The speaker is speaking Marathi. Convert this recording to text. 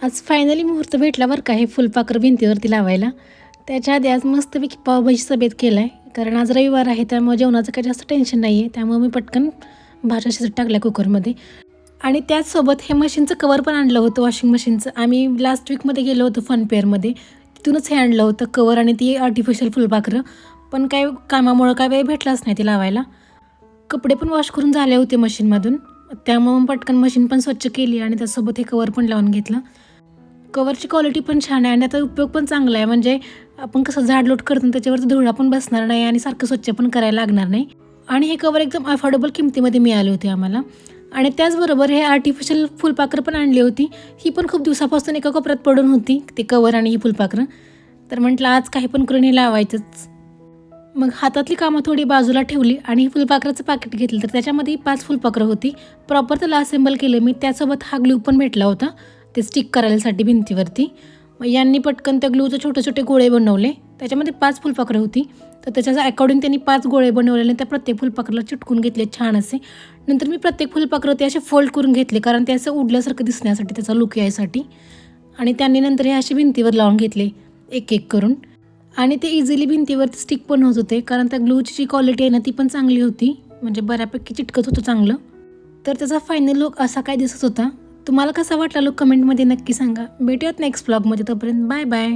आज फायनली मुहूर्त भेटला बरं का हे फुलपाखरं भिंतीवरती लावायला. त्याच्या आधी आज मस्तपैकी पावभाजीचा बेत केला आहे. कारण आज रविवार आहे त्यामुळे जेवणाचं काही जास्त टेन्शन नाही आहे. त्यामुळे मी पटकन भाज्या शिजत टाकल्या कुकरमध्ये. आणि त्याचसोबत हे मशीनचं कवर पण आणलं होतं वॉशिंग मशीनचं. आम्ही लास्ट वीकमध्ये गेलो होतो फनफेअरमध्ये. तिथूनच हे आणलं होतं कवर आणि ती आर्टिफिशियल फुलपाखरं. पण काही कामामुळं काय वेळ भेटलाच नाही ती लावायला. कपडे पण वॉश करून झाले होते मशीनमधून. त्यामुळं पटकन मशीन पण स्वच्छ केली आणि त्यासोबत हे कवर पण लावून घेतलं. कवरची क्वालिटी पण छान आहे आणि त्याचा उपयोग पण चांगला आहे. म्हणजे आपण कसं झाडलोट करतो त्याच्यावरती धुळा पण बसणार नाही आणि सारखं स्वच्छ पण करायला लागणार नाही. आणि हे कवर एकदम अफोर्डेबल किमतीमध्ये मिळाले होते आम्हाला. आणि त्याचबरोबर हे आर्टिफिशियल फुलपाखरं पण आणली होती. ही पण खूप दिवसापासून एका कोपऱ्यात पडून होती ते कवर आणि ही फुलपाखरं. तर म्हटलं आज काही पण करून हे लावायचंच. मग हातातली कामं थोडी बाजूला ठेवली आणि फुलपाखराचं पाकिट घेतलं. तर त्याच्यामध्ये 5 फुलपाखरं होती. प्रॉपर त्याला असेंबल केलं मी. त्यासोबत हा ग्लू पण भेटला होता ते स्टिक करायसाठी भिंतीवरती. मग यांनी पटकन त्या ग्लूचे छोटे छोटे गोळे बनवले. त्याच्यामध्ये 5 फुलपाखरं होती. तर त्याच्या अकॉर्डिंग त्यांनी 5 गोळे बनवलेले त्या प्रत्येक फुलपाखराला चिटकून घेतले छान असे. नंतर मी प्रत्येक फुलपाखरं ते असे फोल्ड करून घेतले कारण ते असं उडल्यासारखं दिसण्यासाठी त्याचा लुक यायसाठी. आणि त्यांनी नंतर हे असे भिंतीवर लावून घेतले एक एक करून. आणि ते इझिली भिंतीवरती स्टिक पण होत होते कारण त्या ग्लूची जी क्वालिटी आहे ना ती पण चांगली होती. म्हणजे बऱ्यापैकी चिटकत होतं चांगलं. तर त्याचा फायनल लुक असा काय दिसत होता. तुम्हाला कसा वाटला लुक कमेंटमध्ये नक्की सांगा. भेटूयात नेक्स्ट व्लॉगमध्ये. तोपर्यंत बाय बाय.